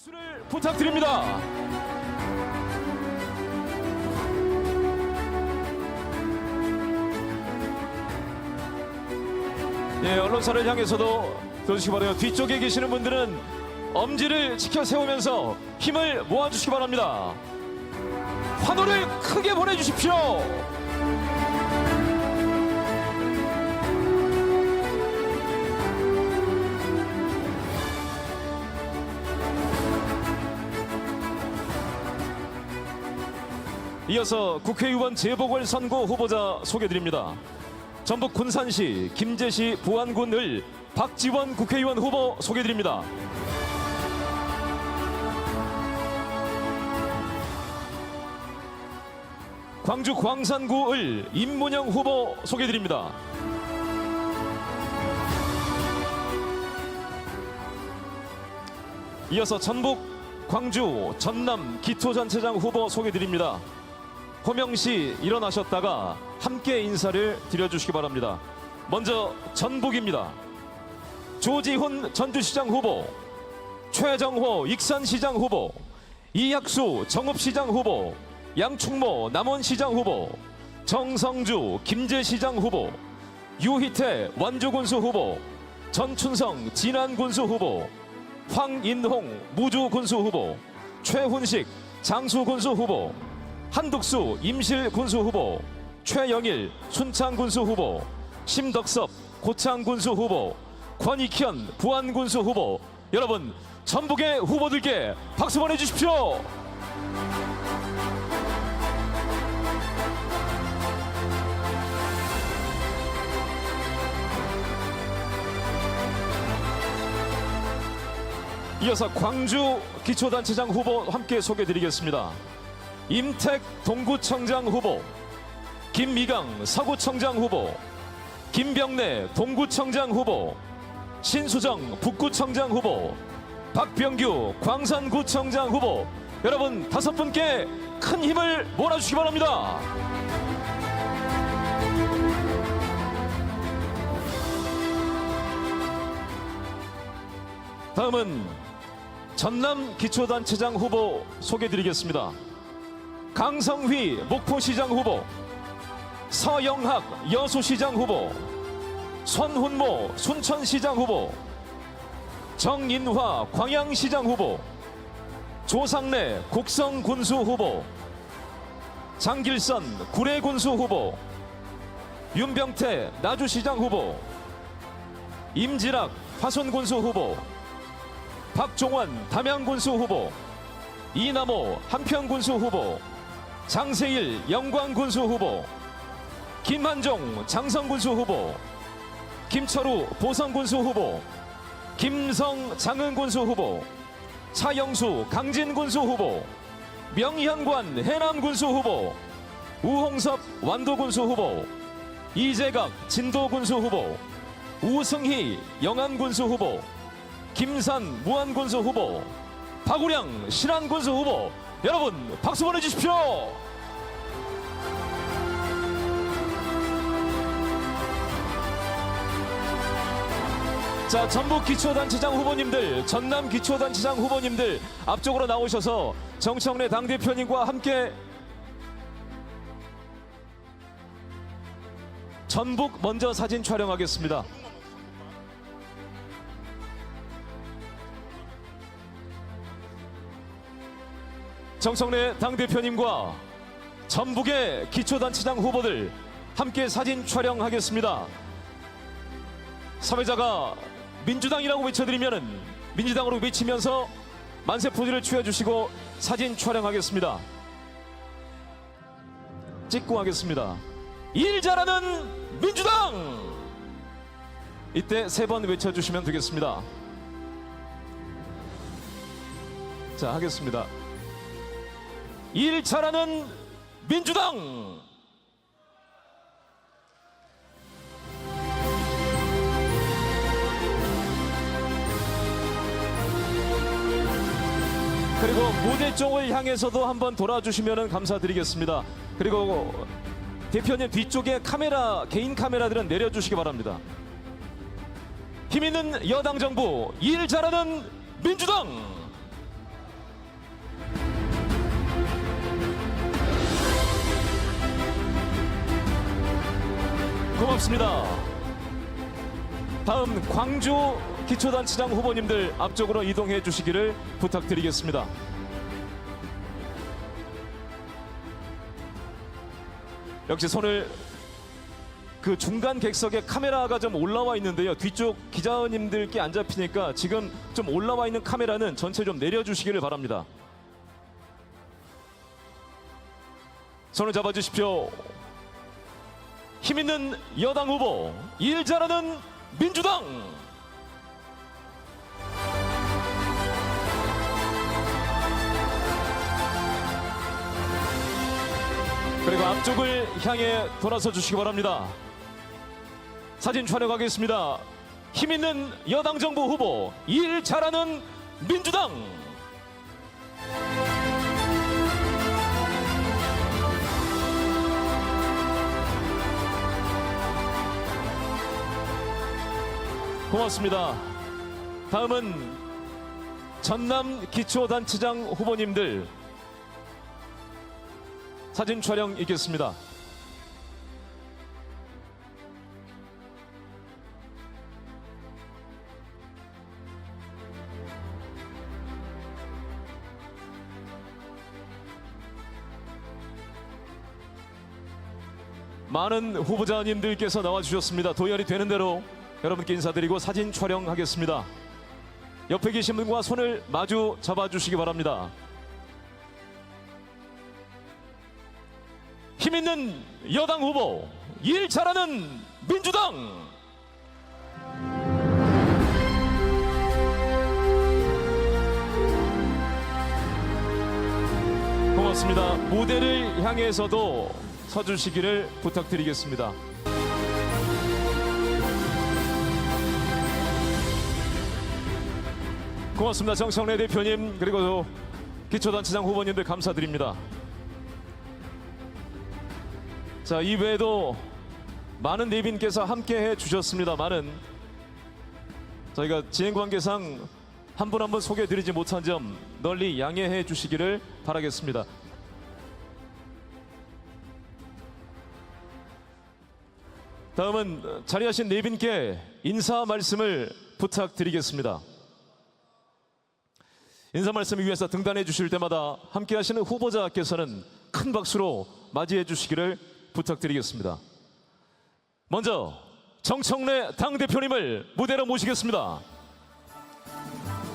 박수를 부탁드립니다. 예, 언론사를 향해서도 들어주시기 바라요. 뒤쪽에 계시는 분들은 엄지를 지켜 세우면서 힘을 모아주시기 바랍니다. 환호를 크게 보내주십시오. 이어서 국회의원 재보궐선거 후보자 소개드립니다. 전북 군산시, 김제시, 부안군을 박지원 국회의원 후보 소개드립니다. 광주 광산구을 임문영 후보 소개드립니다. 이어서 전북, 광주, 전남 기초단체장 후보 소개드립니다. 호명시 일어나셨다가 함께 인사를 드려주시기 바랍니다. 먼저 전북입니다. 조지훈 전주시장 후보, 최정호 익산시장 후보, 이학수 정읍시장 후보, 양충모 남원시장 후보, 정성주 김제시장 후보, 유희태 완주군수 후보, 전춘성 진안군수 후보, 황인홍 무주군수 후보, 최훈식 장수군수 후보, 한득수 임실군수 후보, 최영일 순창군수 후보, 심덕섭 고창군수 후보, 권익현 부안군수 후보, 여러분 전북의 후보들께 박수 보내주십시오. 이어서 광주 기초단체장 후보 함께 소개드리겠습니다. 임택 동구청장 후보, 김미강 서구청장 후보, 김병래 동구청장 후보, 신수정 북구청장 후보, 박병규 광산구청장 후보, 여러분 5분께 큰 힘을 몰아주시기 바랍니다. 다음은 전남 기초단체장 후보 소개드리겠습니다. 강성휘 목포시장 후보, 서영학 여수시장 후보, 손훈모 순천시장 후보, 정인화 광양시장 후보, 조상래 곡성군수 후보, 장길선 구례군수 후보, 윤병태 나주시장 후보, 임지락 화순군수 후보, 박종원 담양군수 후보, 이남호 한평군수 후보, 장세일 영광군수 후보, 김한종 장성군수 후보, 김철우 보성군수 후보, 김성 장흥군수 후보, 차영수 강진군수 후보, 명현관 해남군수 후보, 우홍섭 완도군수 후보, 이재각 진도군수 후보, 우승희 영암군수 후보, 김산 무안군수 후보, 박우량 신안군수 후보, 여러분 박수 보내주십시오. 자, 전북 기초단체장 후보님들, 전남 기초단체장 후보님들 앞쪽으로 나오셔서 정청래 당대표님과 함께 전북 먼저 사진 촬영하겠습니다. 정청래 당대표님과 전북의 기초단체장 후보들 함께 사진 촬영하겠습니다. 사회자가 민주당이라고 외쳐드리면 민주당으로 외치면서 만세 포즈를 취해주시고 사진 촬영하겠습니다. 찍고 하겠습니다. 일 잘하는 민주당! 이때 3번 외쳐주시면 되겠습니다. 자, 하겠습니다. 일 잘하는 민주당! 그리고 무대 쪽을 향해서도 한번 돌아주시면 감사드리겠습니다. 그리고 대표님 뒤쪽에 카메라, 개인 카메라들은 내려주시기 바랍니다. 힘있는 여당 정부, 일 잘하는 민주당! 좋습니다. 다음 광주 기초단체장 후보님들 앞쪽으로 이동해 주시기를 부탁드리겠습니다. 역시 손을 그 중간 객석에 카메라가 좀 올라와 있는데요. 뒤쪽 기자님들께 안 잡히니까 지금 좀 올라와 있는 카메라는 전체 좀 내려주시기를 바랍니다. 손을 잡아주십시오. 힘있는 여당 후보, 일 잘하는 민주당. 그리고 앞쪽을 향해 돌아서 주시기 바랍니다. 사진 촬영하겠습니다. 힘있는 여당 정부 후보, 일 잘하는 민주당. 고맙습니다. 다음은 전남 기초단체장 후보님들 사진 촬영 있겠습니다. 많은 후보자님들께서 나와주셨습니다. 도열이 되는 대로 여러분께 인사드리고 사진 촬영하겠습니다. 옆에 계신 분과 손을 마주 잡아주시기 바랍니다. 힘있는 여당 후보, 일 잘하는 민주당. 고맙습니다. 무대를 향해서도 서주시기를 부탁드리겠습니다. 고맙습니다. 정청래 대표님 그리고 기초단체장 후보님들 감사드립니다. 자, 이외에도 많은 내빈께서 함께해 주셨습니다만은 저희가 진행 관계상 한 분 한 분 소개해드리지 못한 점 널리 양해해 주시기를 바라겠습니다. 다음은 자리하신 내빈께 인사 말씀을 부탁드리겠습니다. 인사 말씀을 위해서 등단해 주실 때마다 함께 하시는 후보자께서는 큰 박수로 맞이해 주시기를 부탁드리겠습니다. 먼저 정청래 당대표님을 무대로 모시겠습니다.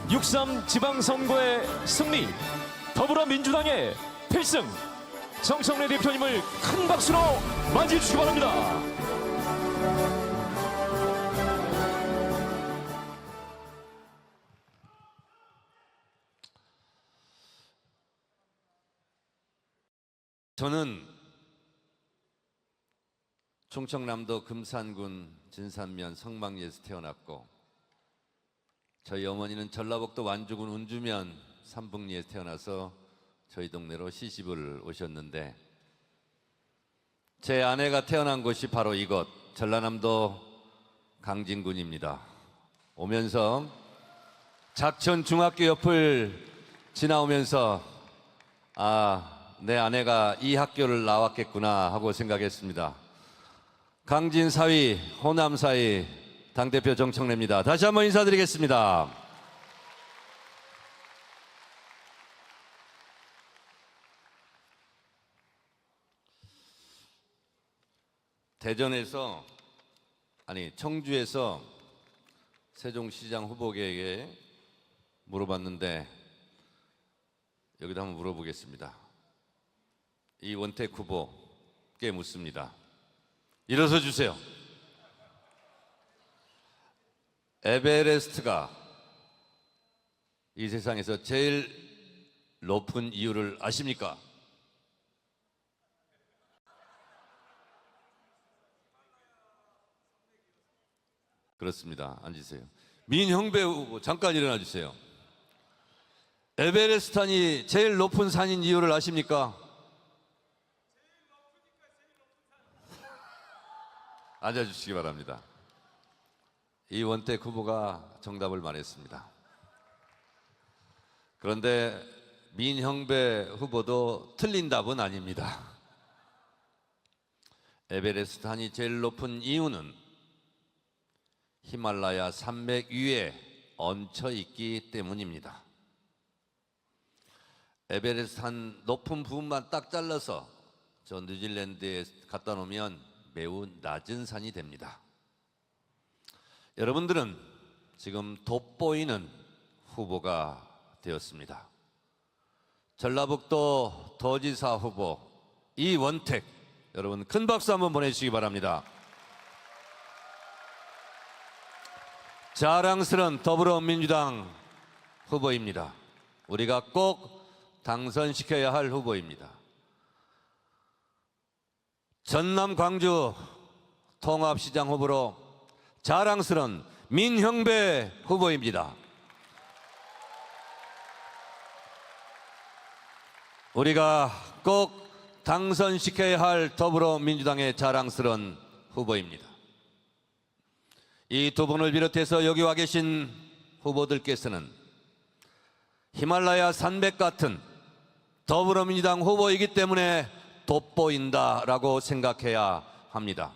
6.3 지방선거의 승리, 더불어민주당의 필승, 정청래 대표님을 큰 박수로 맞이해 주시기 바랍니다. 저는 충청남도 금산군 진산면 성막리에서 태어났고 저희 어머니는 전라북도 완주군 운주면 삼북리에서 태어나서 저희 동네로 시집을 오셨는데 제 아내가 태어난 곳이 바로 이곳 전라남도 강진군입니다. 오면서 작천 중학교 옆을 지나오면서 내 아내가 이 학교를 나왔겠구나 하고 생각했습니다. 강진 사위, 호남 사위 당대표 정청래입니다. 다시 한번 인사드리겠습니다. 청주에서 세종시장 후보에게 물어봤는데 여기도 한번 물어보겠습니다. 이원택 후보께 묻습니다. 일어서 주세요. 에베레스트가 이 세상에서 제일 높은 이유를 아십니까? 그렇습니다. 앉으세요. 민형배 후보 잠깐 일어나 주세요. 에베레스트산이 제일 높은 산인 이유를 아십니까? 앉아주시기 바랍니다. 이원택 후보가 정답을 말했습니다. 그런데 민형배 후보도 틀린 답은 아닙니다. 에베레스트 산이 제일 높은 이유는 히말라야 산맥 위에 얹혀 있기 때문입니다. 에베레스트 산 높은 부분만 딱 잘라서 저 뉴질랜드에 갖다 놓으면 매우 낮은 산이 됩니다. 여러분들은 지금 돋보이는 후보가 되었습니다. 전라북도 도지사 후보 이원택, 여러분 큰 박수 한번 보내주시기 바랍니다. 자랑스러운 더불어민주당 후보입니다. 우리가 꼭 당선시켜야 할 후보입니다. 전남 광주 통합시장 후보로 자랑스러운 민형배 후보입니다. 우리가 꼭 당선시켜야 할 더불어민주당의 자랑스러운 후보입니다. 이 두 분을 비롯해서 여기 와 계신 후보들께서는 히말라야 산맥 같은 더불어민주당 후보이기 때문에 돋보인다라고 생각해야 합니다.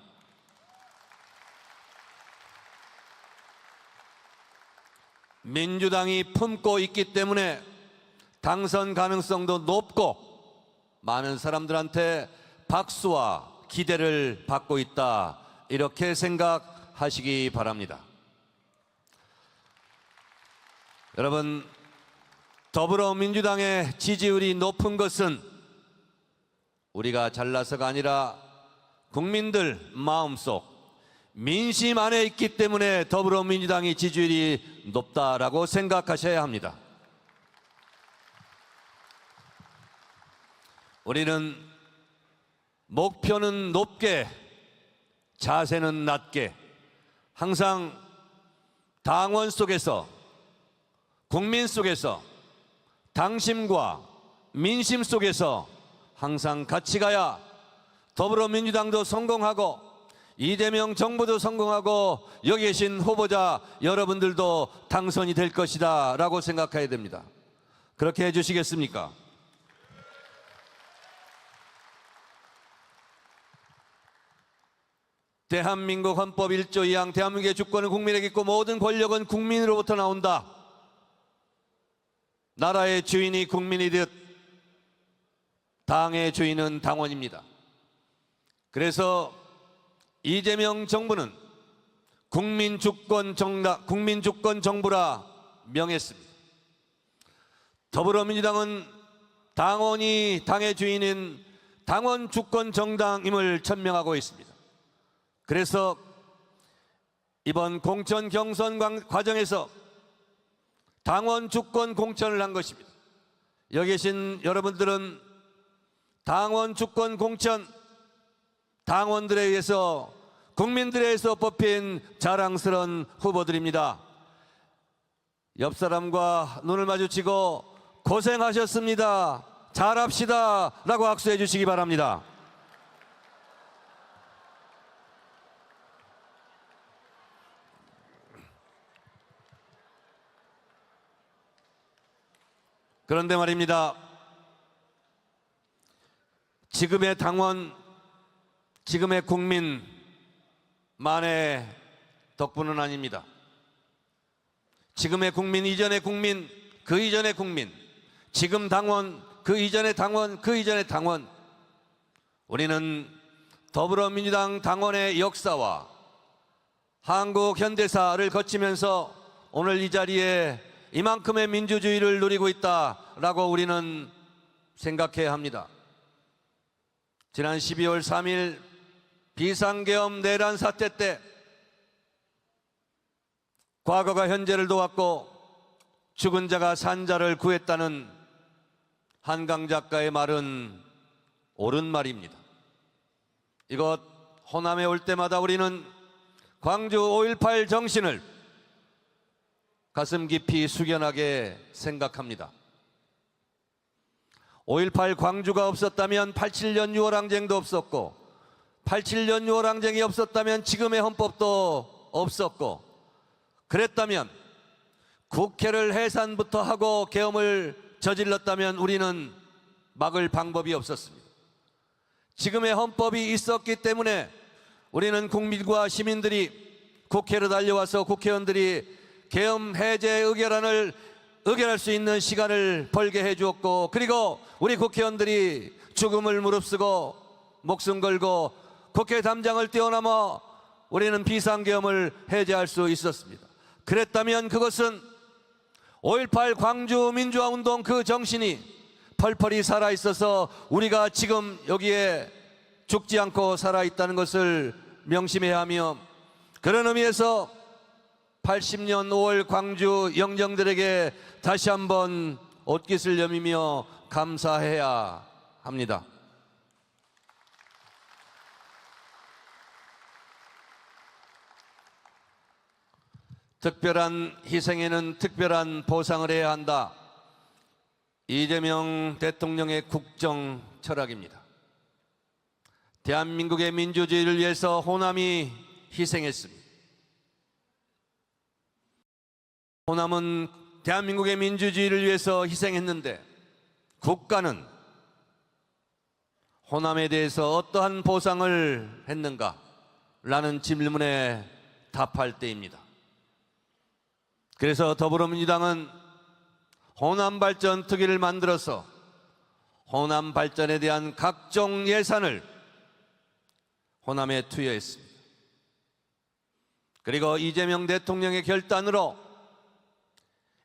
민주당이 품고 있기 때문에 당선 가능성도 높고 많은 사람들한테 박수와 기대를 받고 있다, 이렇게 생각하시기 바랍니다. 여러분, 더불어민주당의 지지율이 높은 것은 우리가 잘나서가 아니라 국민들 마음속 민심 안에 있기 때문에 더불어민주당의 지지율이 높다라고 생각하셔야 합니다. 우리는 목표는 높게, 자세는 낮게, 항상 당원 속에서, 국민 속에서, 당심과 민심 속에서 항상 같이 가야 더불어민주당도 성공하고 이재명 정부도 성공하고 여기 계신 후보자 여러분들도 당선이 될 것이다 라고 생각해야 됩니다. 그렇게 해주시겠습니까? 대한민국 헌법 1조 2항 대한민국의 주권은 국민에게 있고 모든 권력은 국민으로부터 나온다. 나라의 주인이 국민이듯 당의 주인은 당원입니다. 그래서 이재명 정부는 국민주권 정부라 명했습니다. 더불어민주당은 당원이 당의 주인인 당원 주권 정당임을 천명하고 있습니다. 그래서 이번 공천 경선 과정에서 당원 주권 공천을 한 것입니다. 여기 계신 여러분들은 당원 주권 공천, 당원들에 의해서, 국민들에 의해서 뽑힌 자랑스러운 후보들입니다. 옆 사람과 눈을 마주치고 고생하셨습니다, 잘합시다 라고 악수해 주시기 바랍니다. 그런데 말입니다, 지금의 당원, 지금의 국민만의 덕분은 아닙니다. 지금의 국민, 이전의 국민, 그 이전의 국민, 지금 당원, 그 이전의 당원, 그 이전의 당원, 우리는 더불어민주당 당원의 역사와 한국 현대사를 거치면서 오늘 이 자리에 이만큼의 민주주의를 누리고 있다라고 우리는 생각해야 합니다. 지난 12월 3일 비상계엄 내란 사태 때 과거가 현재를 도왔고 죽은 자가 산 자를 구했다는 한강 작가의 말은 옳은 말입니다. 이것 호남에 올 때마다 우리는 광주 5.18 정신을 가슴 깊이 숙연하게 생각합니다. 5.18 광주가 없었다면 87년 6월 항쟁도 없었고, 87년 6월 항쟁이 없었다면 지금의 헌법도 없었고, 그랬다면 국회를 해산부터 하고 계엄을 저질렀다면 우리는 막을 방법이 없었습니다. 지금의 헌법이 있었기 때문에 우리는 국민과 시민들이 국회로 달려와서 국회의원들이 계엄 해제 의결안을 의결할 수 있는 시간을 벌게 해주었고, 그리고 우리 국회의원들이 죽음을 무릅쓰고 목숨 걸고 국회 담장을 뛰어넘어 우리는 비상계엄을 해제할 수 있었습니다. 그랬다면 그것은 5.18 광주 민주화운동 그 정신이 펄펄이 살아있어서 우리가 지금 여기에 죽지 않고 살아있다는 것을 명심해야 하며, 그런 의미에서 80년 5월 광주 영령들에게 다시 한번 옷깃을 여미며 감사해야 합니다. 특별한 희생에는 특별한 보상을 해야 한다. 이재명 대통령의 국정 철학입니다. 대한민국의 민주주의를 위해서 호남이 희생했습니다. 호남은 대한민국의 민주주의를 위해서 희생했는데 국가는 호남에 대해서 어떠한 보상을 했는가? 라는 질문에 답할 때입니다. 그래서 더불어민주당은 호남 발전 특위를 만들어서 호남 발전에 대한 각종 예산을 호남에 투여했습니다. 그리고 이재명 대통령의 결단으로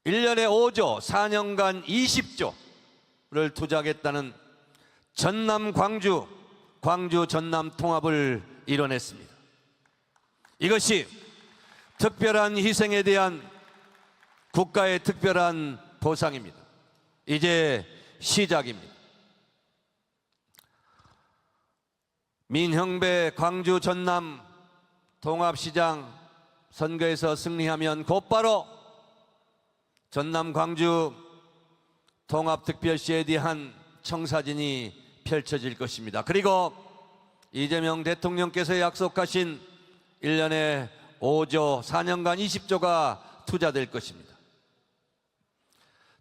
1년에 5조, 4년간 20조를 투자하겠다는 전남 광주 전남 통합을 이뤄냈습니다. 이것이 특별한 희생에 대한 국가의 특별한 보상입니다. 이제 시작입니다. 민형배 광주 전남 통합시장 선거에서 승리하면 곧바로 전남 광주 통합특별시에 대한 청사진이 펼쳐질 것입니다. 그리고 이재명 대통령께서 약속하신 1년에 5조, 4년간 20조가 투자될 것입니다.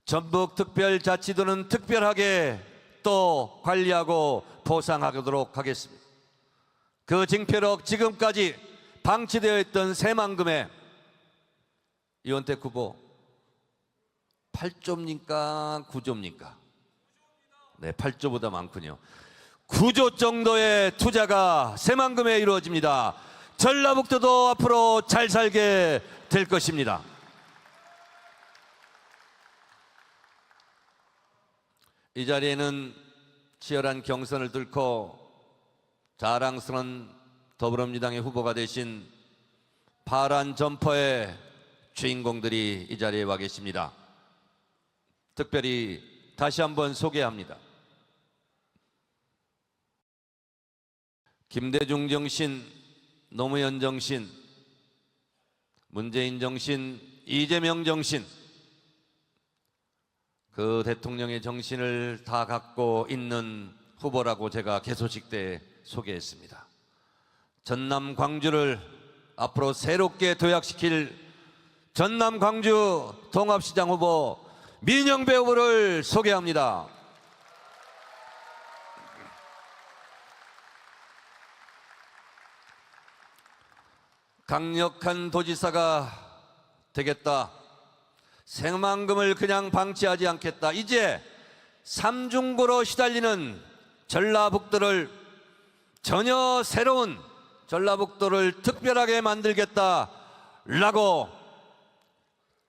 전북특별자치도는 특별하게 또 관리하고 보상하도록 하겠습니다. 그 징표로 지금까지 방치되어 있던 새만금에 이원택 후보 8조입니까? 9조입니까? 네, 8조보다 많군요. 9조 정도의 투자가 새만금에 이루어집니다. 전라북도도 앞으로 잘 살게 될 것입니다. 이 자리에는 치열한 경선을 뚫고 자랑스러운 더불어민주당의 후보가 되신 파란 점퍼의 주인공들이 이 자리에 와 계십니다. 특별히 다시 한번 소개합니다. 김대중 정신, 노무현 정신, 문재인 정신, 이재명 정신, 그 대통령의 정신을 다 갖고 있는 후보라고 제가 개소식 때 소개했습니다. 전남 광주를 앞으로 새롭게 도약시킬 전남 광주 통합시장 후보 민형배 후보를 소개합니다. 강력한 도지사가 되겠다. 새만금을 그냥 방치하지 않겠다. 이제 삼중고로 시달리는 전라북도를 전혀 새로운 전라북도를 특별하게 만들겠다라고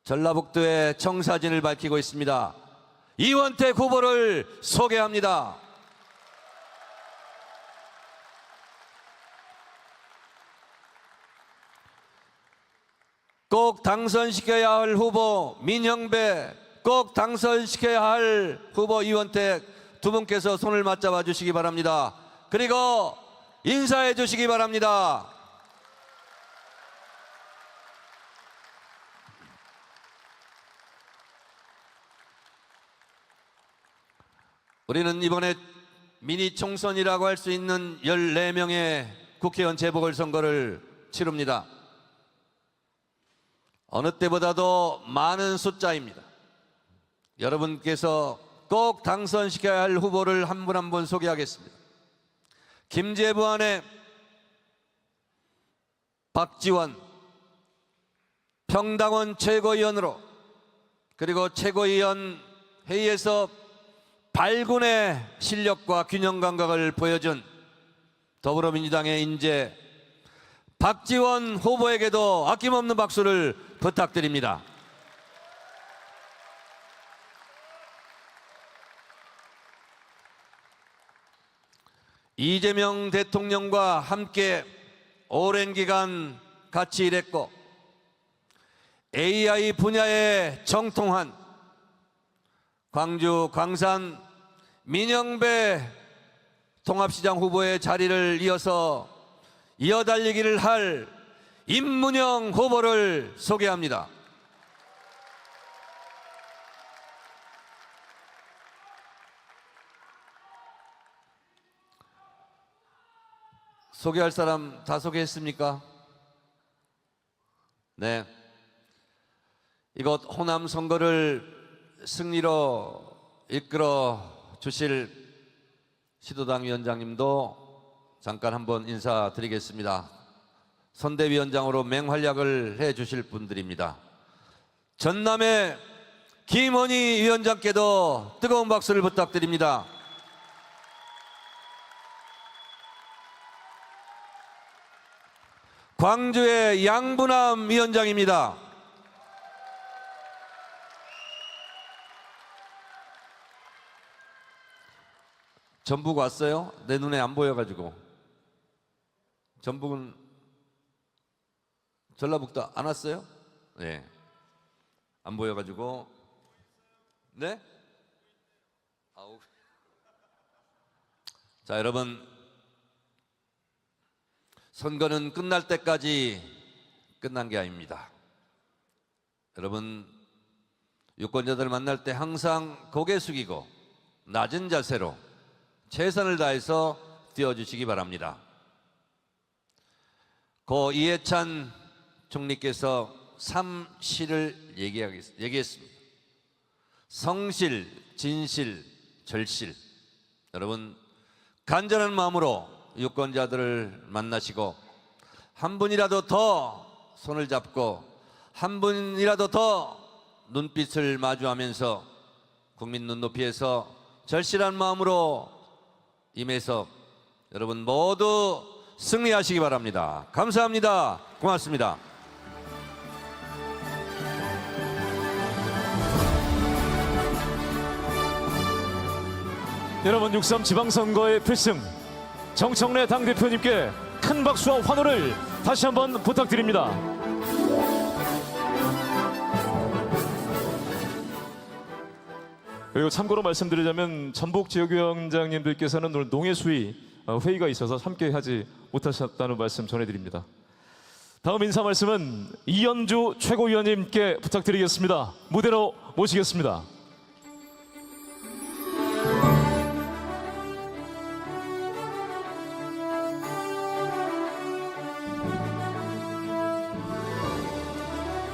전라북도의 청사진을 밝히고 있습니다. 이원택 후보를 소개합니다. 꼭 당선시켜야 할 후보 민형배, 꼭 당선시켜야 할 후보 이원택 두 분께서 손을 맞잡아 주시기 바랍니다. 그리고 인사해 주시기 바랍니다. 우리는 이번에 미니 총선이라고 할 수 있는 14명의 국회의원 재보궐선거를 치릅니다. 어느 때보다도 많은 숫자입니다. 여러분께서 꼭 당선시켜야 할 후보를 한 분 한 분 소개하겠습니다. 김재부안의 박지원 평당원 최고위원으로, 그리고 최고위원 회의에서 발군의 실력과 균형 감각을 보여준 더불어민주당의 인재 박지원 후보에게도 아낌없는 박수를 부탁드립니다. 이재명 대통령과 함께 오랜 기간 같이 일했고 AI 분야에 정통한 광주 광산 민영배 통합시장 후보의 자리를 이어달리기를 할 임문영 후보를 소개합니다. 소개할 사람 다 소개했습니까? 네. 이곳 호남 선거를 승리로 이끌어 주실 시도당 위원장님도 잠깐 한번 인사드리겠습니다. 선대위원장으로 맹활약을 해 주실 분들입니다. 전남의 김원희 위원장께도 뜨거운 박수를 부탁드립니다. 광주의 양분남 위원장입니다. 전북 왔어요? 내 눈에 안 보여가지고. 전북은 전라북도 안 왔어요? 네, 안 보여가지고. 네? 아우. 자, 여러분, 선거는 끝날 때까지 끝난 게 아닙니다. 여러분, 유권자들 만날 때 항상 고개 숙이고 낮은 자세로 최선을 다해서 뛰어주시기 바랍니다. 고 이해찬 총리께서 3실을 얘기했습니다. 성실, 진실, 절실. 여러분, 간절한 마음으로 유권자들을 만나시고 한 분이라도 더 손을 잡고 한 분이라도 더 눈빛을 마주하면서 국민 눈높이에서 절실한 마음으로 임해서 여러분 모두 승리하시기 바랍니다. 감사합니다. 고맙습니다. 여러분, 6.3 지방선거의 필승 정청래 당대표님께 큰 박수와 환호를 다시 한번 부탁드립니다. 그리고 참고로 말씀드리자면 전북 지역위원장님들께서는 오늘 농해수위 회의가 있어서 함께하지 못하셨다는 말씀 전해드립니다. 다음 인사 말씀은 이현주 최고위원님께 부탁드리겠습니다. 무대로 모시겠습니다.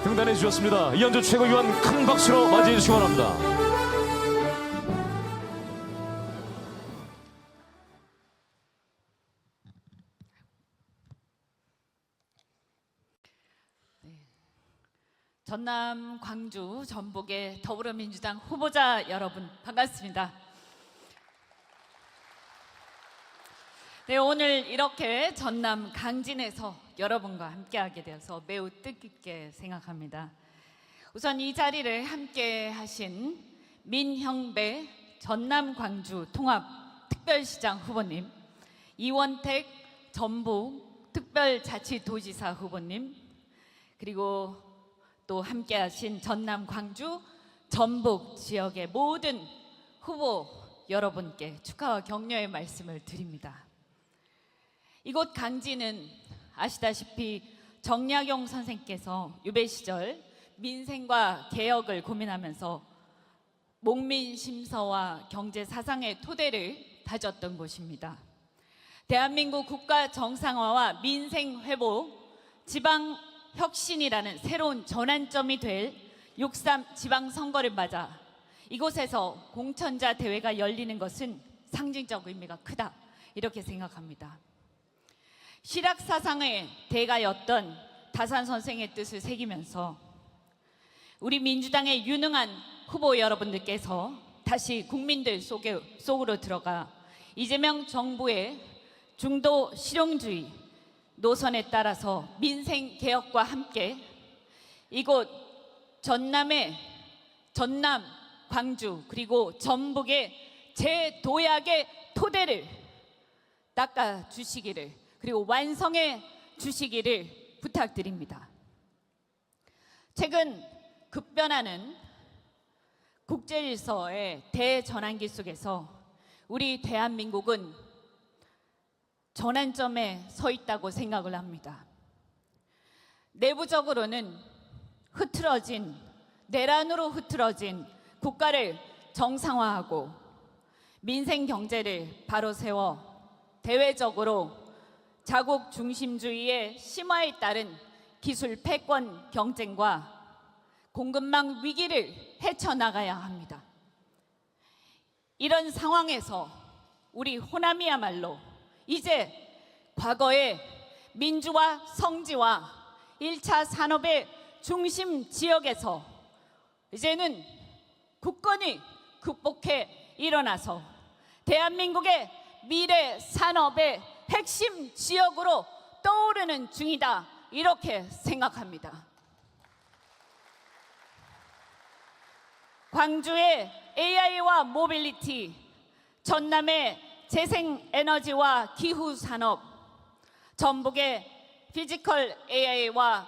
등단해 주셨습니다. 이현주 최고위원 큰 박수로 맞이해 주시기 바랍니다. 전남, 광주, 전북의 더불어민주당 후보자 여러분 반갑습니다. 네, 오늘 이렇게 전남 강진에서 여러분과 함께하게 되어서 매우 뜻깊게 생각합니다. 우선 이 자리를 함께 하신 민형배 전남 광주 통합 특별시장 후보님, 이원택 전북 특별자치도지사 후보님, 그리고 또 함께 하신 전남 광주 전북 지역의 모든 후보 여러분께 축하와 격려의 말씀을 드립니다. 이곳 강진은 아시다시피 정약용 선생께서 유배 시절 민생과 개혁을 고민하면서 목민심서와 경제 사상의 토대를 다졌던 곳입니다. 대한민국 국가 정상화와 민생 회복, 지방 혁신이라는 새로운 전환점이 될 6.3 지방선거를 맞아 이곳에서 공천자 대회가 열리는 것은 상징적 의미가 크다, 이렇게 생각합니다. 실학 사상의 대가였던 다산 선생의 뜻을 새기면서 우리 민주당의 유능한 후보 여러분들께서 다시 국민들 속으로 들어가 이재명 정부의 중도 실용주의 노선에 따라서 민생 개혁과 함께 이곳 전남, 광주 그리고 전북의 재도약의 토대를 닦아 주시기를 그리고 완성해 주시기를 부탁드립니다. 최근 급변하는 국제질서의 대전환기 속에서 우리 대한민국은 전환점에 서 있다고 생각을 합니다. 내부적으로는 내란으로 흐트러진 국가를 정상화하고 민생 경제를 바로 세워 대외적으로 자국 중심주의의 심화에 따른 기술 패권 경쟁과 공급망 위기를 헤쳐나가야 합니다. 이런 상황에서 우리 호남이야말로 이제 과거의 민주화 성지와 1차 산업의 중심 지역에서 이제는 굳건히 극복해 일어나서 대한민국의 미래 산업의 핵심 지역으로 떠오르는 중이다 이렇게 생각합니다. 광주의 AI와 모빌리티, 전남의 재생에너지와 기후산업, 전북의 피지컬 AI와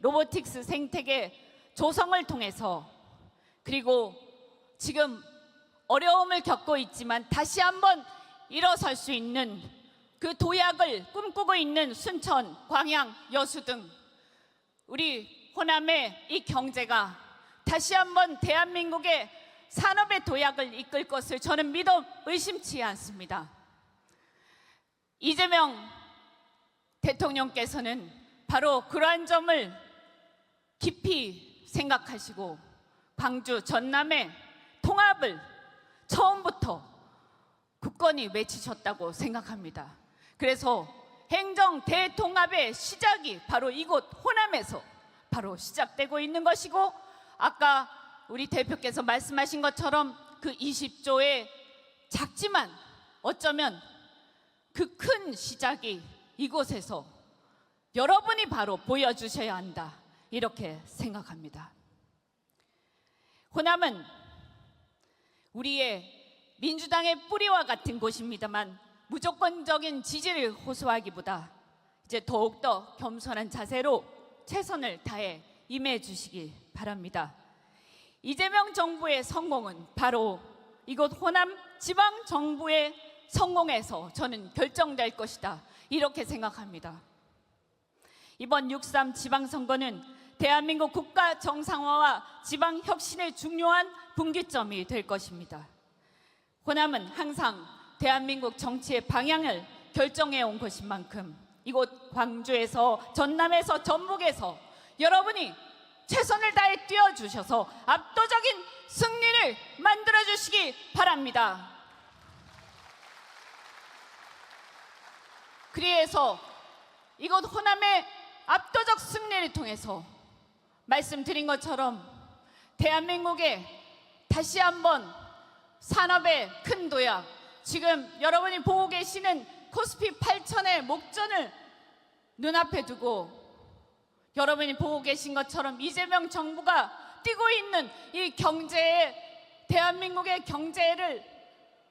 로보틱스 생태계 조성을 통해서 그리고 지금 어려움을 겪고 있지만 다시 한번 일어설 수 있는 그 도약을 꿈꾸고 있는 순천, 광양, 여수 등 우리 호남의 이 경제가 다시 한번 대한민국의 산업의 도약을 이끌 것을 저는 믿어 의심치 않습니다. 이재명 대통령께서는 바로 그러한 점을 깊이 생각하시고 광주, 전남의 통합을 처음부터 굳건히 외치셨다고 생각합니다. 그래서 행정 대통합의 시작이 바로 이곳 호남에서 바로 시작되고 있는 것이고 아까 우리 대표께서 말씀하신 것처럼 그 20조의 작지만 어쩌면 그 큰 시작이 이곳에서 여러분이 바로 보여주셔야 한다 이렇게 생각합니다. 호남은 우리의 민주당의 뿌리와 같은 곳입니다만 무조건적인 지지를 호소하기보다 이제 더욱더 겸손한 자세로 최선을 다해 임해 주시기 바랍니다. 이재명 정부의 성공은 바로 이곳 호남 지방 정부의 성공에서 저는 결정될 것이다 이렇게 생각합니다. 이번 6.3 지방선거는 대한민국 국가 정상화와 지방 혁신의 중요한 분기점이 될 것입니다. 호남은 항상 대한민국 정치의 방향을 결정해 온 것인 만큼 이곳 광주에서 전남에서 전북에서 여러분이 최선을 다해 뛰어주셔서 압도적인 승리를 만들어주시기 바랍니다. 그래서 이곳 호남의 압도적 승리를 통해서 말씀드린 것처럼 대한민국에 다시 한번 산업의 큰 도약, 지금 여러분이 보고 계시는 코스피 8,000의 목전을 눈앞에 두고 여러분이 보고 계신 것처럼 이재명 정부가 뛰고 있는 이 경제에 대한민국의 경제를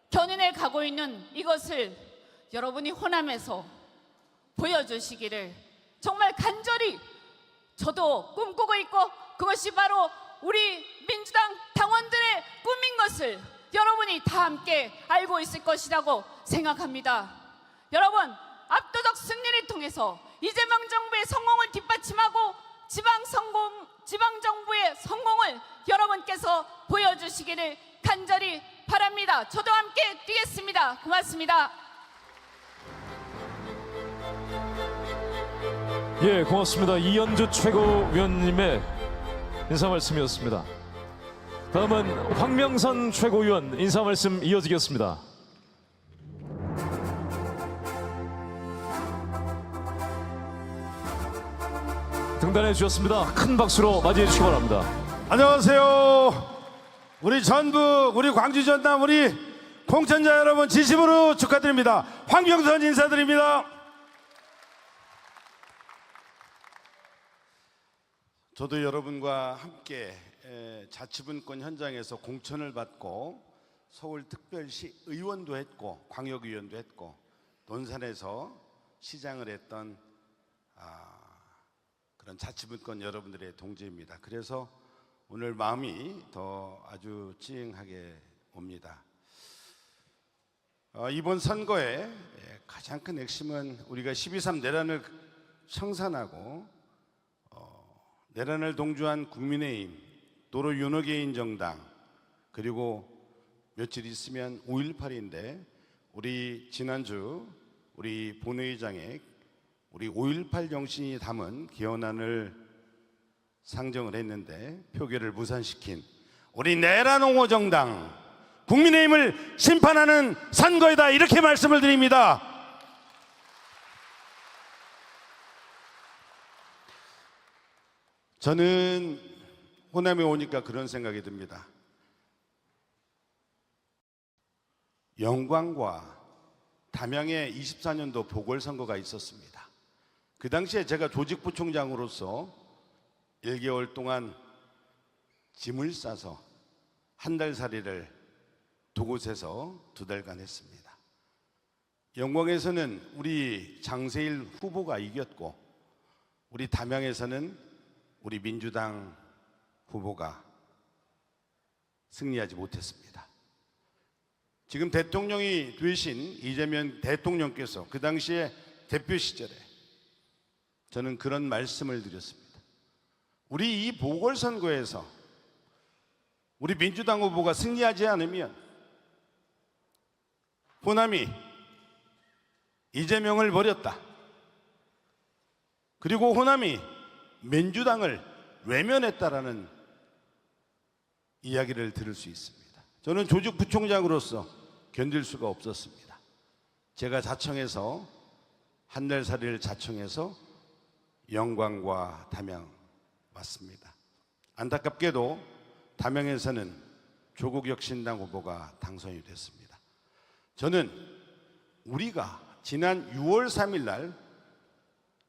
견인해 가고 있는 이것을 여러분이 호남에서 보여주시기를 정말 간절히 저도 꿈꾸고 있고 그것이 바로 우리 민주당 당원들의 꿈인 것을 여러분이 다 함께 알고 있을 것이라고 생각합니다. 여러분, 압도적 승리를 통해서 이재명 정부의 성공을 뒷받침하고 지방 정부의 성공을 여러분께서 보여주시기를 간절히 바랍니다. 저도 함께 뛰겠습니다. 고맙습니다. 예, 고맙습니다. 이현주 최고위원님의 인사 말씀이었습니다. 다음은 황명선 최고위원 인사 말씀 이어지겠습니다. 등단해 주셨습니다. 큰 박수로 맞이해 주시기 바랍니다. 안녕하세요. 우리 전북, 우리 광주 전남, 우리 공천자 여러분 진심으로 축하드립니다. 황병선 인사드립니다. 저도 여러분과 함께 자치분권 현장에서 공천을 받고 서울특별시 의원도 했고 광역의원도 했고 논산에서 시장을 했던 그런 자치분권 여러분들의 동지입니다. 그래서 오늘 마음이 더 아주 찡하게 옵니다. 이번 선거의 가장 큰 핵심은 우리가 12.3 내란을 청산하고 내란을 동조한 국민의힘, 도로 윤호개인 정당, 그리고 며칠 있으면 5.18인데 우리 지난주 우리 본회의장에 우리 5.18 정신이 담은 기원안을 상정을 했는데 표결을 무산시킨 우리 내란 옹호 정당 국민의힘을 심판하는 선거이다, 이렇게 말씀을 드립니다. 저는 호남에 오니까 그런 생각이 듭니다. 영광과 담양에 24년도 보궐선거가 있었습니다. 그 당시에 제가 조직부총장으로서 1개월 동안 짐을 싸서 한 달 살이를 두 곳에서 2달간 했습니다. 영광에서는 우리 장세일 후보가 이겼고 우리 담양에서는 우리 민주당 후보가 승리하지 못했습니다. 지금 대통령이 되신 이재명 대통령께서 그 당시에 대표 시절에 저는 그런 말씀을 드렸습니다. 우리 이 보궐선거에서 우리 민주당 후보가 승리하지 않으면 호남이 이재명을 버렸다, 그리고 호남이 민주당을 외면했다라는 이야기를 들을 수 있습니다. 저는 조직부총장으로서 견딜 수가 없었습니다. 제가 자청해서 한 달 살이를 자청해서 영광과 담양 왔습니다. 안타깝게도 담양에서는 조국혁신당 후보가 당선이 됐습니다. 저는 우리가 지난 6월 3일 날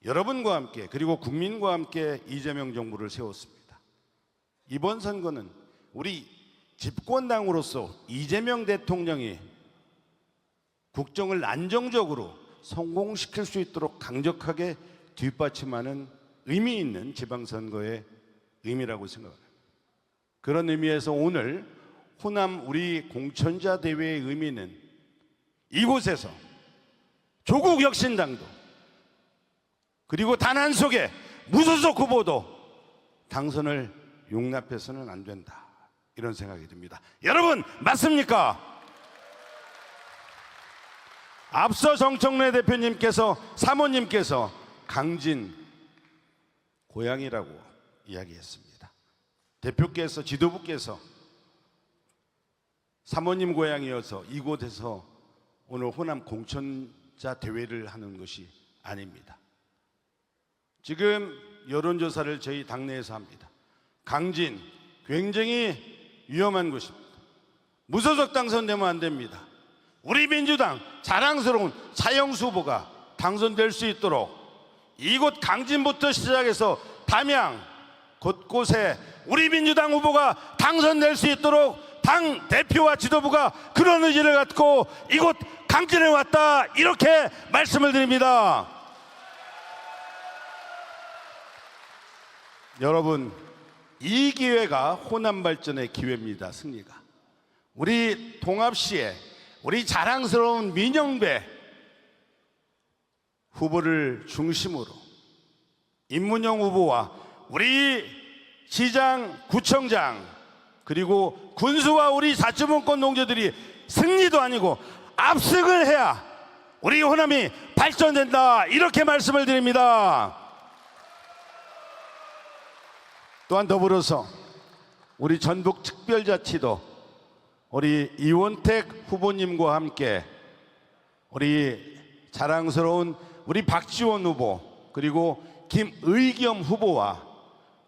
여러분과 함께 그리고 국민과 함께 이재명 정부를 세웠습니다. 이번 선거는 우리 집권당으로서 이재명 대통령이 국정을 안정적으로 성공시킬 수 있도록 강력하게 뒷받침하는 의미 있는 지방선거의 의미라고 생각합니다. 그런 의미에서 오늘 호남 우리 공천자 대회의 의미는 이곳에서 조국 혁신당도 그리고 단 한 속에 무소속 후보도 당선을 용납해서는 안 된다, 이런 생각이 듭니다. 여러분 맞습니까? 앞서 정청래 대표님께서 사모님께서 강진 고향이라고 이야기했습니다. 대표께서 지도부께서 사모님 고향이어서 이곳에서 오늘 호남 공천자 대회를 하는 것이 아닙니다. 지금 여론조사를 저희 당내에서 합니다. 강진 굉장히 위험한 곳입니다. 무소속 당선되면 안 됩니다. 우리 민주당 자랑스러운 차영수 후보가 당선될 수 있도록 이곳 강진부터 시작해서 담양 곳곳에 우리 민주당 후보가 당선될 수 있도록 당 대표와 지도부가 그런 의지를 갖고 이곳 강진에 왔다, 이렇게 말씀을 드립니다. 여러분, 이 기회가 호남 발전의 기회입니다. 승리가. 우리 동합시에 우리 자랑스러운 민영배 후보를 중심으로 임문영 후보와 우리 시장, 구청장, 그리고 군수와 우리 자치분권 농주들이 승리도 아니고 압승을 해야 우리 호남이 발전된다, 이렇게 말씀을 드립니다. 또한 더불어서 우리 전북특별자치도 우리 이원택 후보님과 함께 우리 자랑스러운 우리 박지원 후보, 그리고 김의겸 후보와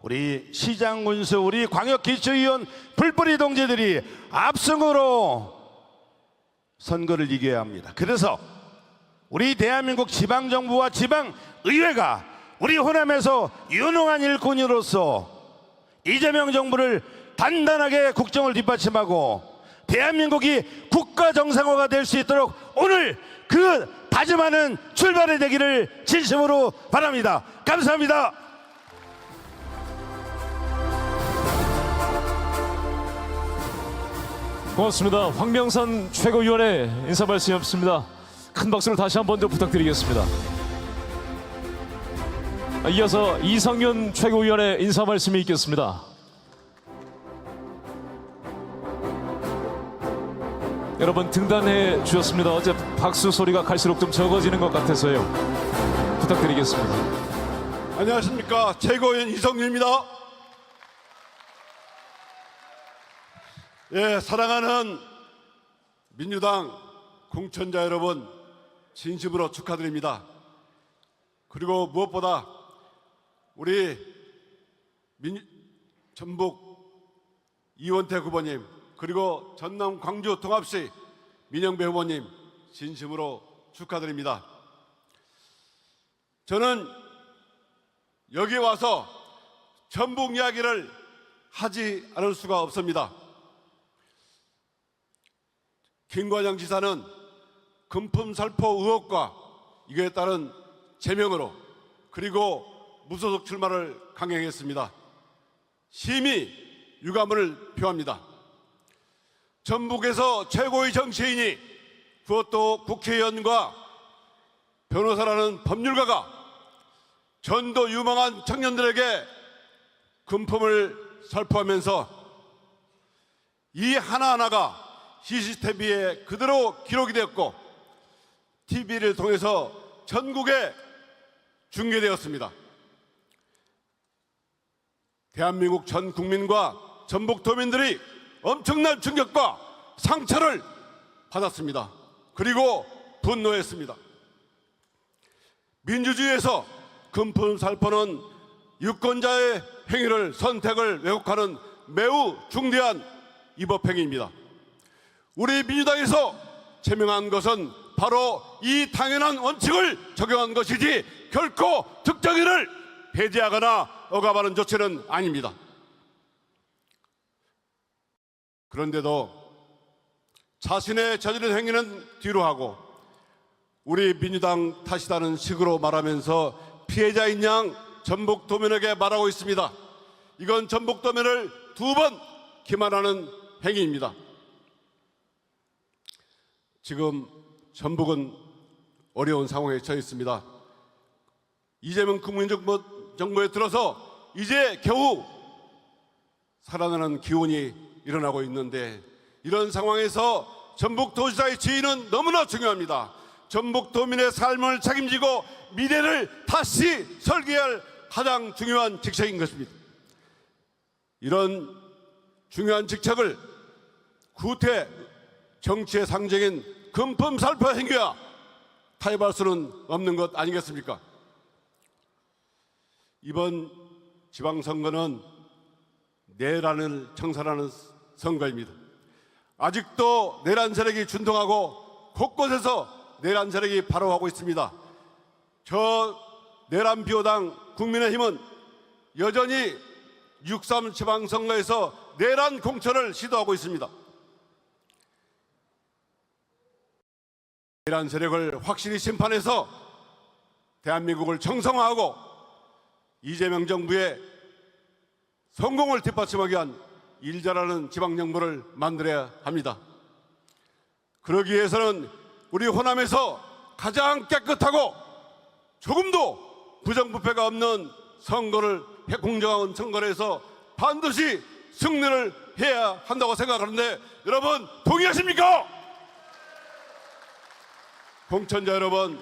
우리 시장군수, 우리 광역기초위원 불뿌리 동지들이 압승으로 선거를 이겨야 합니다. 그래서 우리 대한민국 지방정부와 지방의회가 우리 호남에서 유능한 일꾼으로서 이재명 정부를 단단하게 국정을 뒷받침하고 대한민국이 국가 정상화가 될 수 있도록 오늘 그 다짐하는 출발이 되기를 진심으로 바랍니다. 감사합니다. 고맙습니다. 황명산 최고위원의 인사 말씀이 없습니다. 큰 박수를 다시 한 번 더 부탁드리겠습니다. 이어서 이성윤 최고위원의 인사 말씀이 있겠습니다. 여러분 등단해 주셨습니다. 어제 박수 소리가 갈수록 좀 적어지는 것 같아서요. 부탁드리겠습니다. 안녕하십니까. 최고위원 이성윤입니다. 예, 사랑하는 민주당 공천자 여러분, 진심으로 축하드립니다. 그리고 무엇보다 우리 전북 이원택 후보님, 그리고 전남 광주 통합시 민영배 후보님, 진심으로 축하드립니다. 저는 여기 와서 전북 이야기를 하지 않을 수가 없습니다. 김관영 지사는 금품살포 의혹과 이에 따른 제명으로 그리고 무소속 출마를 강행했습니다. 심히 유감을 표합니다. 전북에서 최고의 정치인이, 그것도 국회의원과 변호사라는 법률가가 전도 유망한 청년들에게 금품을 살포하면서 이 하나하나가 CCTV에 그대로 기록이 되었고 TV를 통해서 전국에 중계되었습니다. 대한민국 전 국민과 전북도민들이 엄청난 충격과 상처를 받았습니다. 그리고 분노했습니다. 민주주의에서 금품 살포는 유권자의 행위를, 선택을 왜곡하는 매우 중대한 위법행위입니다. 우리 민주당에서 제명한 것은 바로 이 당연한 원칙을 적용한 것이지 결코 특정인을 배제하거나 억압하는 조치는 아닙니다. 그런데도 자신의 저지른 행위는 뒤로 하고 우리 민주당 탓이라는 식으로 말하면서 피해자인 양 전북도민에게 말하고 있습니다. 이건 전북도민을 두 번 기만하는 행위입니다. 지금 전북은 어려운 상황에 처해 있습니다. 이재명 국민정부에 들어서 이제 겨우 살아나는 기운이 일어나고 있는데, 이런 상황에서 전북도지사의 지위는 너무나 중요합니다. 전북도민의 삶을 책임지고 미래를 다시 설계할 가장 중요한 직책인 것입니다. 이런 중요한 직책을 구태 정치의 상징인 금품 살포 행위와 타협할 수는 없는 것 아니겠습니까? 이번 지방선거는 내란을 청산하는 선거입니다. 아직도 내란 세력이 준동하고 곳곳에서 내란 세력이 발호하고 있습니다. 저 내란 비호당 국민의힘은 여전히 6.3 지방선거에서 내란 공천을 시도하고 있습니다. 내란 세력을 확실히 심판해서 대한민국을 정상화하고 이재명 정부의 성공을 뒷받침하기 위한 일자라는 지방정부를 만들어야 합니다. 그러기 위해서는 우리 호남에서 가장 깨끗하고 조금도 부정부패가 없는 선거를, 공정한 선거를 해서 반드시 승리를 해야 한다고 생각하는데, 여러분 동의하십니까? 공천자 여러분,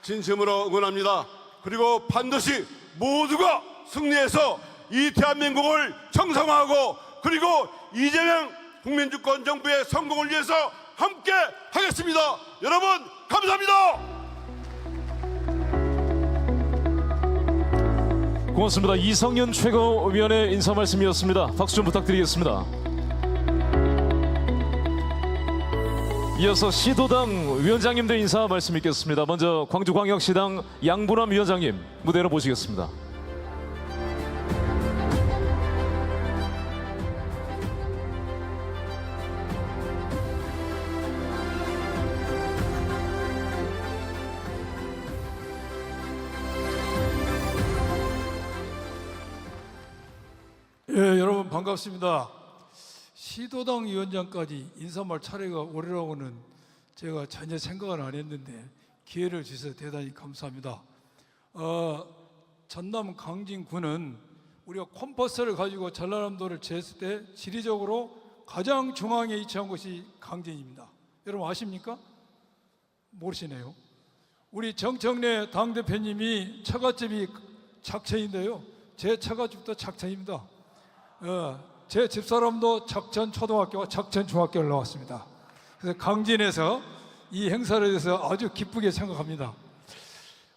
진심으로 응원합니다. 그리고 반드시 모두가 승리해서 이 대한민국을 정상화하고 그리고 이재명 국민주권 정부의 성공을 위해서 함께 하겠습니다. 여러분 감사합니다. 고맙습니다. 이성윤 최고위원의 인사 말씀이었습니다. 박수 좀 부탁드리겠습니다. 이어서 시도당 위원장님들 인사 말씀 있겠습니다. 먼저 광주광역시당 양분남 위원장님 무대로 모시겠습니다. 예, 여러분 반갑습니다. 시도당 위원장까지 인사말 차례가 오리라고는 제가 전혀 생각을 안 했는데 기회를 주셔서 대단히 감사합니다. 전남 강진구는 우리가 콤퍼스를 가지고 전라남도를 쟀을 때 지리적으로 가장 중앙에 위치한 곳이 강진입니다. 여러분 아십니까? 모르시네요. 우리 정청래 당대표님이 처갓집이 작천인데요. 제 처갓집도 작천입니다. 제 집사람도 작천초등학교와 작천중학교를 나왔습니다. 그래서 강진에서 이 행사를 해서 아주 기쁘게 생각합니다.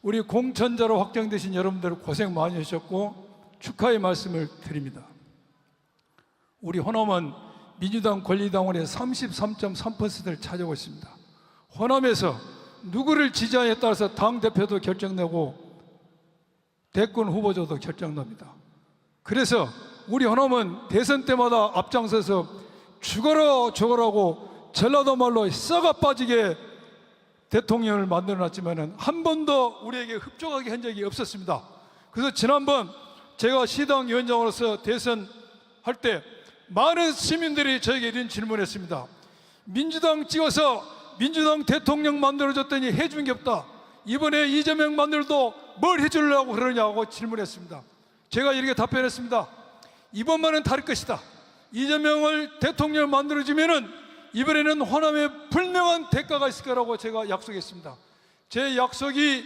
우리 공천자로 확정되신 여러분들 고생 많이 하셨고 축하의 말씀을 드립니다. 우리 호남은 민주당 권리당원의 33.3%를 차지하고 있습니다. 호남에서 누구를 지지하냐에 따라서 당대표도 결정되고 대권 후보자도 결정납니다. 그래서 우리 호남은 대선 때마다 앞장서서 죽어라고 전라도 말로 썩어 빠지게 대통령을 만들어놨지만 한 번도 우리에게 흡족하게 한 적이 없었습니다. 그래서 지난번 제가 시당 위원장으로서 대선할 때 많은 시민들이 저에게 이런 질문했습니다. 민주당 찍어서 민주당 대통령 만들어줬더니 해준 게 없다. 이번에 이재명 만들어도 뭘 해주려고 그러냐고 질문했습니다. 제가 이렇게 답변했습니다. 이번만은 다를 것이다. 이재명을 대통령을 만들어주면은 이번에는 호남에 분명한 대가가 있을 거라고 제가 약속했습니다. 제 약속이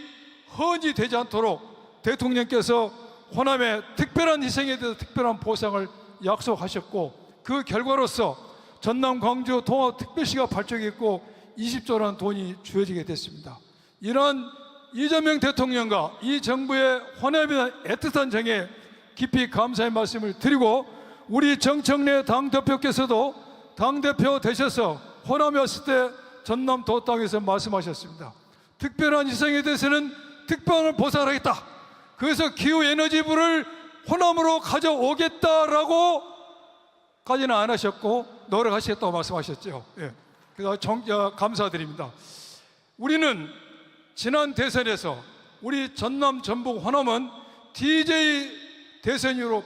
헌이 되지 않도록 대통령께서 호남의 특별한 희생에 대해서 특별한 보상을 약속하셨고 그 결과로서 전남 광주 통합특별시가 발족했고 20조라는 돈이 주어지게 됐습니다. 이러한 이재명 대통령과 이 정부의 호남에 대한 애틋한 정에 깊이 감사의 말씀을 드리고 우리 정청래 당대표께서도 당대표 되셔서 호남에 왔을 때 전남도 땅에서 말씀하셨습니다. 특별한 희생에 대해서는 특별한 보상을 하겠다. 그래서 기후에너지부를 호남으로 가져오겠다라고 까지는 안 하셨고 노력하시겠다고 말씀하셨죠. 예. 그래서 감사드립니다. 우리는 지난 대선에서 우리 전남, 전북, 호남은 DJ 대선 이후로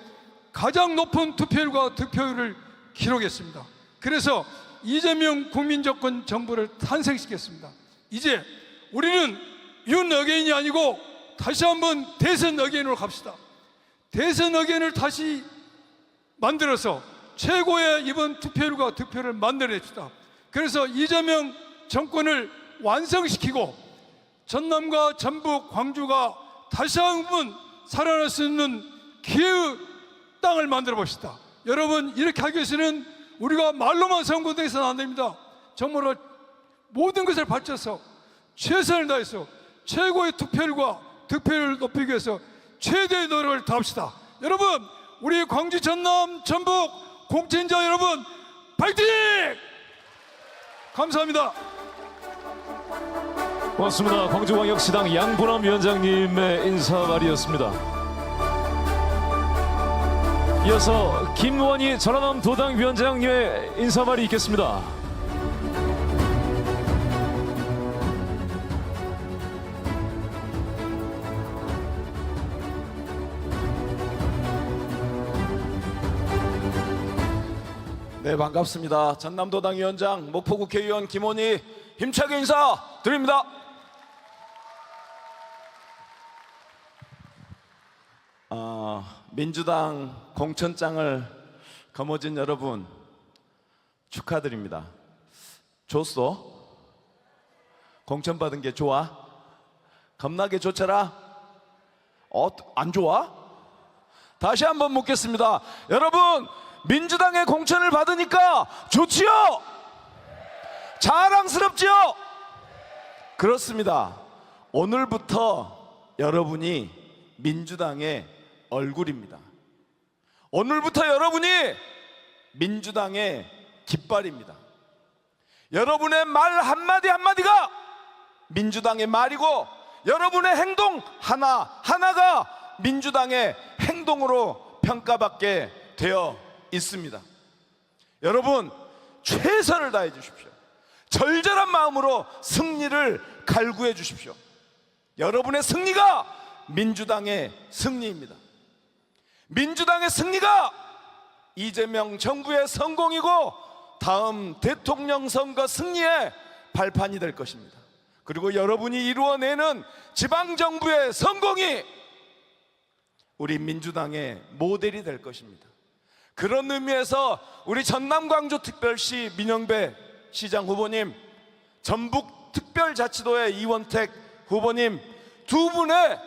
가장 높은 투표율과 득표율을 기록했습니다. 그래서 이재명 국민정권 정부를 탄생시켰습니다. 이제 우리는 윤 어게인이 아니고 다시 한번 대선 어게인으로 갑시다. 대선 어게인을 다시 만들어서 최고의 이번 투표율과 득표를 만들어냅시다. 그래서 이재명 정권을 완성시키고 전남과 전북, 광주가 다시 한번 살아날 수 있는 기회의 땅을 만들어 봅시다. 여러분 이렇게 하기 위해서는 우리가 말로만 선거돼서는 안 됩니다. 정말로 모든 것을 바쳐서 최선을 다해서 최고의 투표율과 득표율을 높이기 위해서 최대의 노력을 다합시다. 여러분 우리 광주, 전남, 전북 공천자 여러분 파이팅! 감사합니다. 고맙습니다. 광주광역시당 양분남 위원장님의 인사 말이었습니다. 이어서 김원희 전라남 도당 위원장님의 인사 말이 있겠습니다. 네, 반갑습니다. 전남도당 위원장 목포국회의원 김원희 힘차게 인사 드립니다. 민주당 공천장을 거머쥔 여러분 축하드립니다. 좋소? 공천받은 게 좋아? 겁나게 좋더라? 안 좋아? 다시 한번 묻겠습니다. 여러분 민주당의 공천을 받으니까 좋지요? 자랑스럽지요? 그렇습니다. 오늘부터 여러분이 민주당의 얼굴입니다. 오늘부터 여러분이 민주당의 깃발입니다. 여러분의 말 한마디 한마디가 민주당의 말이고 여러분의 행동 하나하나가 민주당의 행동으로 평가받게 되어 있습니다. 여러분, 최선을 다해 주십시오. 절절한 마음으로 승리를 갈구해 주십시오. 여러분의 승리가 민주당의 승리입니다. 민주당의 승리가 이재명 정부의 성공이고 다음 대통령 선거 승리의 발판이 될 것입니다. 그리고 여러분이 이루어내는 지방정부의 성공이 우리 민주당의 모델이 될 것입니다. 그런 의미에서 우리 전남 광주특별시 민영배 시장 후보님, 전북특별자치도의 이원택 후보님 두 분의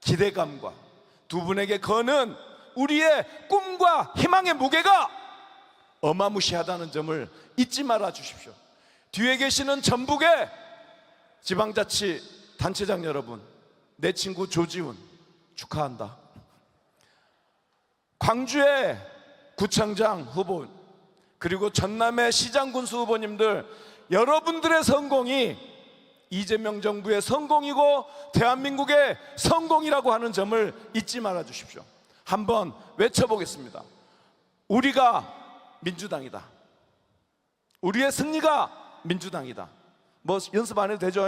기대감과 두 분에게 거는 우리의 꿈과 희망의 무게가 어마무시하다는 점을 잊지 말아 주십시오. 뒤에 계시는 전북의 지방자치 단체장 여러분, 내 친구 조지훈 축하한다. 광주의 구청장 후보, 그리고 전남의 시장 군수 후보님들, 여러분들의 성공이 이재명 정부의 성공이고 대한민국의 성공이라고 하는 점을 잊지 말아 주십시오. 한번 외쳐보겠습니다. 우리가 민주당이다. 우리의 승리가 민주당이다. 뭐 연습 안 해도 되죠?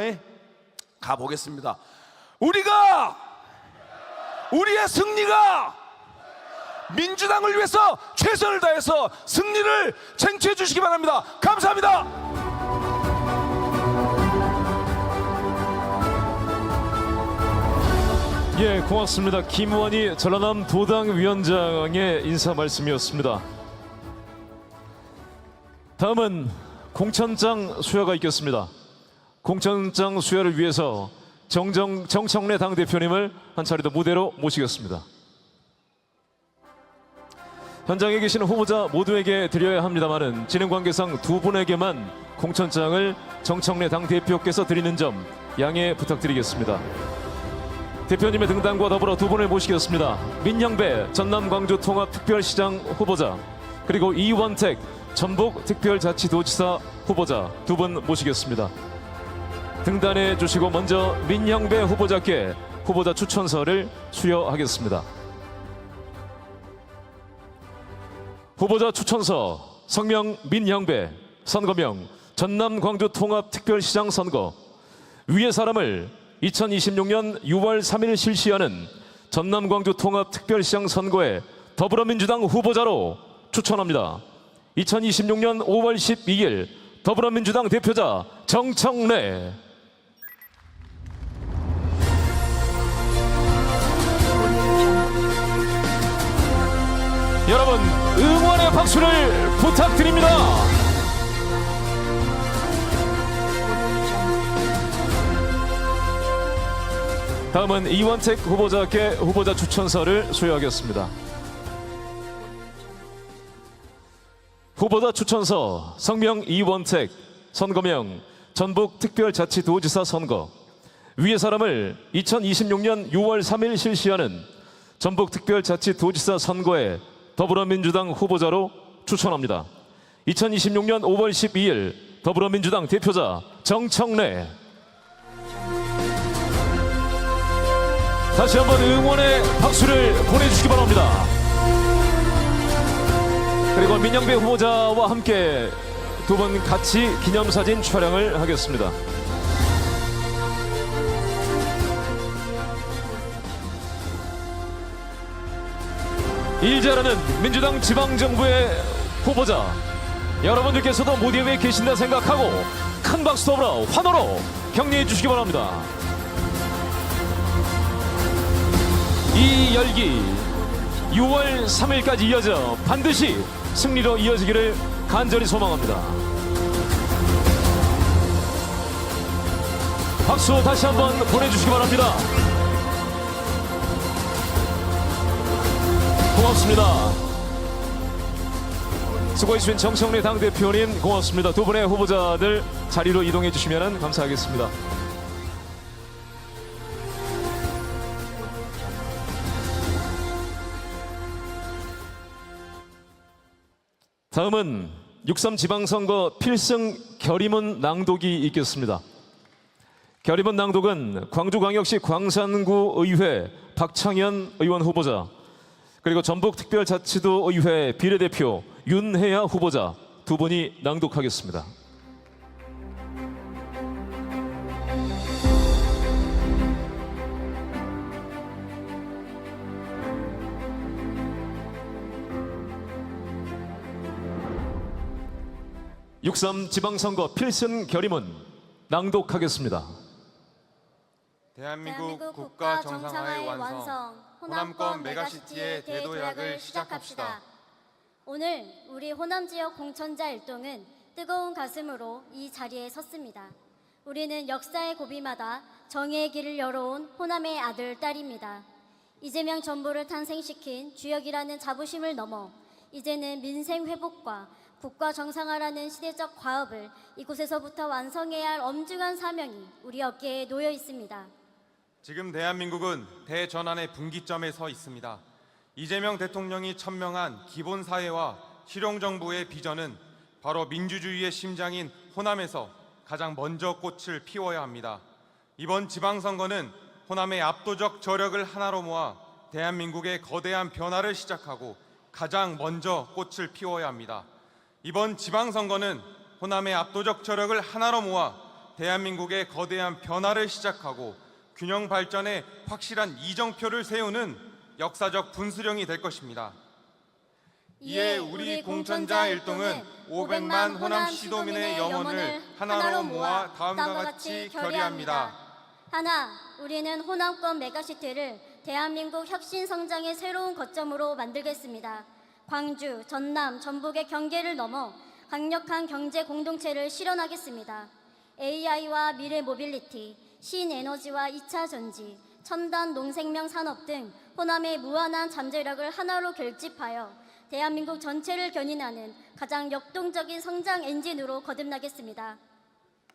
가보겠습니다. 우리의 승리가 민주당을 위해서 최선을 다해서 승리를 쟁취해 주시기 바랍니다. 감사합니다. 예, 고맙습니다. 김원희 전라남 도당위원장의 인사 말씀이었습니다. 다음은 공천장 수여가 있겠습니다. 공천장 수여를 위해서 정청래 당대표님을 한 차례 더 무대로 모시겠습니다. 현장에 계시는 후보자 모두에게 드려야 합니다마는 진행 관계상 두 분에게만 공천장을 정청래 당대표께서 드리는 점 양해 부탁드리겠습니다. 대표님의 등단과 더불어 두 분을 모시겠습니다. 민영배 전남광주통합특별시장 후보자, 그리고 이원택 전북특별자치도지사 후보자 두 분 모시겠습니다. 등단해 주시고 먼저 민영배 후보자께 후보자 추천서를 수여하겠습니다. 후보자 추천서 성명 민영배, 선거명 전남광주통합특별시장 선거. 위의 사람을 2026년 6월 3일 실시하는 전남광주통합특별시장 선거에 더불어민주당 후보자로 추천합니다. 2026년 5월 12일 더불어민주당 대표자 정청래. 여러분, 응원의 박수를 부탁드립니다. 다음은 이원택 후보자께 후보자 추천서를 수여하겠습니다. 후보자 추천서 성명 이원택, 선거명 전북특별자치도지사 선거. 위의 사람을 2026년 6월 3일 실시하는 전북특별자치도지사 선거에 더불어민주당 후보자로 추천합니다. 2026년 5월 12일 더불어민주당 대표자 정청래. 다시 한번 응원의 박수를 보내주시기 바랍니다. 그리고 민영배 후보자와 함께 두 분 같이 기념사진 촬영을 하겠습니다. 일 잘하는 민주당 지방정부의 후보자, 여러분들께서도 무대 위에 계신다 생각하고 큰 박수 더불어 환호로 격려해 주시기 바랍니다. 이 열기 6월 3일까지 이어져 반드시 승리로 이어지기를 간절히 소망합니다. 박수 다시 한번 보내주시기 바랍니다. 고맙습니다. 수고해주신 정청래 당대표님 고맙습니다. 두 분의 후보자들 자리로 이동해 주시면 감사하겠습니다. 다음은 6.3 지방선거 필승 결의문 낭독이 있겠습니다. 결의문 낭독은 광주광역시 광산구 의회 박창현 의원 후보자, 그리고 전북특별자치도 의회 비례대표 윤혜아 후보자 두 분이 낭독하겠습니다. (6.3) 지방선거 필승 결의문 낭독하겠습니다. 대한민국 국가 정상화의 완성, 호남권 메가시티의 대도약을 시작합시다. 오늘 우리 호남 지역 공천자 일동은 뜨거운 가슴으로 이 자리에 섰습니다. 우리는 역사의 고비마다 정의의 길을 열어온 호남의 아들, 딸입니다. 이재명 정부를 탄생시킨 주역이라는 자부심을 넘어 이제는 민생 회복과 국가 정상화라는 시대적 과업을 이곳에서부터 완성해야 할 엄중한 사명이 우리 어깨에 놓여 있습니다. 지금 대한민국은 대전환의 분기점에 서 있습니다. 이재명 대통령이 천명한 기본사회와 실용정부의 비전은 바로 민주주의의 심장인 호남에서 가장 먼저 꽃을 피워야 합니다. 이번 지방선거는 호남의 압도적 저력을 하나로 모아 대한민국의 거대한 변화를 시작하고 가장 먼저 꽃을 피워야 합니다. 이번 지방선거는 호남의 압도적 저력을 하나로 모아 대한민국의 거대한 변화를 시작하고 균형 발전에 확실한 이정표를 세우는 역사적 분수령이 될 것입니다. 이에 우리 공천자 일동은 500만 호남 시도민의 염원을 하나로 모아 다음과 같이 결의합니다. 하나, 우리는 호남권 메가시티를 대한민국 혁신 성장의 새로운 거점으로 만들겠습니다. 광주, 전남, 전북의 경계를 넘어 강력한 경제 공동체를 실현하겠습니다. AI와 미래 모빌리티, 신에너지와 2차 전지, 첨단 농생명 산업 등 호남의 무한한 잠재력을 하나로 결집하여 대한민국 전체를 견인하는 가장 역동적인 성장 엔진으로 거듭나겠습니다.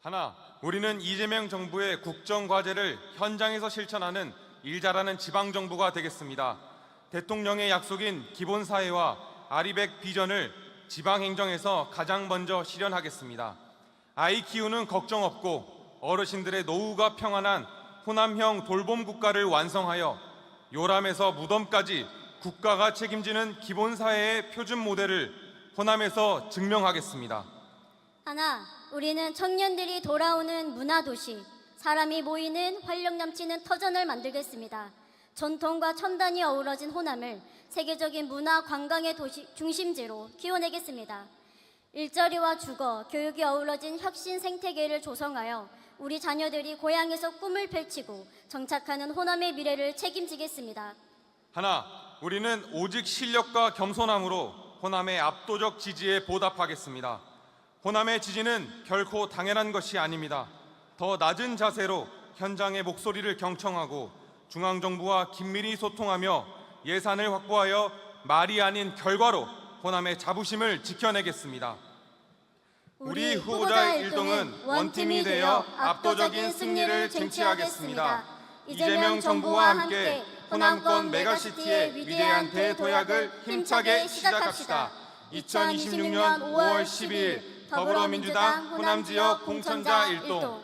하나, 우리는 이재명 정부의 국정과제를 현장에서 실천하는 일 잘하는 지방정부가 되겠습니다. 대통령의 약속인 기본사회와 아리백 비전을 지방행정에서 가장 먼저 실현하겠습니다. 아이 키우는 걱정 없고 어르신들의 노후가 평안한 호남형 돌봄 국가를 완성하여 요람에서 무덤까지 국가가 책임지는 기본사회의 표준 모델을 호남에서 증명하겠습니다. 하나, 우리는 청년들이 돌아오는 문화도시, 사람이 모이는 활력 넘치는 터전을 만들겠습니다. 전통과 첨단이 어우러진 호남을 세계적인 문화 관광의 도시 중심지로 키워내겠습니다. 일자리와 주거, 교육이 어우러진 혁신 생태계를 조성하여 우리 자녀들이 고향에서 꿈을 펼치고 정착하는 호남의 미래를 책임지겠습니다. 하나, 우리는 오직 실력과 겸손함으로 호남의 압도적 지지에 보답하겠습니다. 호남의 지지는 결코 당연한 것이 아닙니다. 더 낮은 자세로 현장의 목소리를 경청하고 중앙정부와 긴밀히 소통하며 예산을 확보하여 말이 아닌 결과로 호남의 자부심을 지켜내겠습니다. 우리 후보자 일동은 원팀이 되어 압도적인 승리를 쟁취하겠습니다. 이재명 정부와 함께 호남권 메가시티의 위대한 대도약을 힘차게 시작합시다. 2026년 5월 12일 더불어민주당 호남지역 공천자 일동.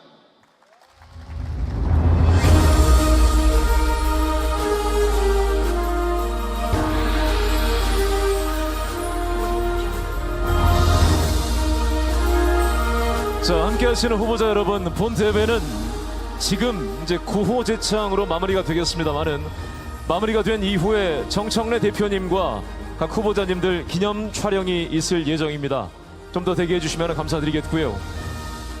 자, 함께 하시는 후보자 여러분, 본 대회는 지금 이제 9호 제창으로 마무리가 되겠습니다만은 마무리가 된 이후에 정청래 대표님과 각 후보자님들 기념 촬영이 있을 예정입니다. 좀 더 대기해 주시면 감사드리겠고요.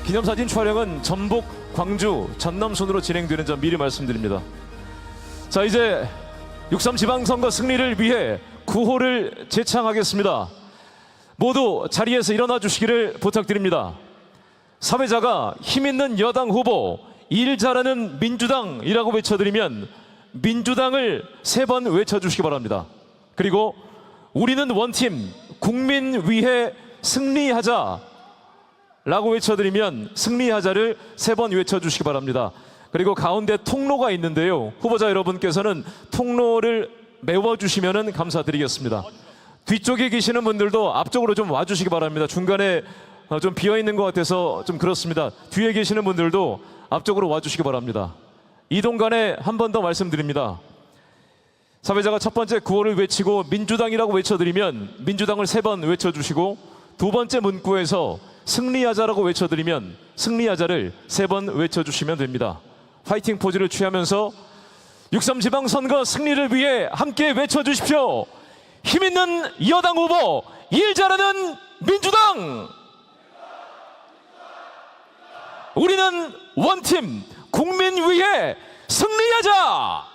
기념사진 촬영은 전북, 광주, 전남 순으로 진행되는 점 미리 말씀드립니다. 자, 이제 6.3 지방선거 승리를 위해 9호를 제창하겠습니다. 모두 자리에서 일어나 주시기를 부탁드립니다. 사회자가 힘있는 여당 후보, 일 잘하는 민주당이라고 외쳐드리면 민주당을 3번 외쳐주시기 바랍니다. 그리고 우리는 원팀, 국민 위해 승리하자 라고 외쳐드리면 승리하자를 3번 외쳐주시기 바랍니다. 그리고 가운데 통로가 있는데요, 후보자 여러분께서는 통로를 메워주시면 감사드리겠습니다. 뒤쪽에 계시는 분들도 앞쪽으로 좀 와주시기 바랍니다. 중간에 좀 비어 있는 것 같아서 좀 그렇습니다. 뒤에 계시는 분들도 앞쪽으로 와주시기 바랍니다. 이동 간에 한 번 더 말씀드립니다. 사회자가 첫 번째 구호를 외치고 민주당이라고 외쳐드리면 민주당을 3번 외쳐주시고, 두 번째 문구에서 승리하자라고 외쳐드리면 승리하자를 3번 외쳐주시면 됩니다. 화이팅 포즈를 취하면서 6.3 지방선거 승리를 위해 함께 외쳐주십시오. 힘있는 여당 후보, 일 잘하는 민주당! 우리는 원팀, 국민 위해 승리하자!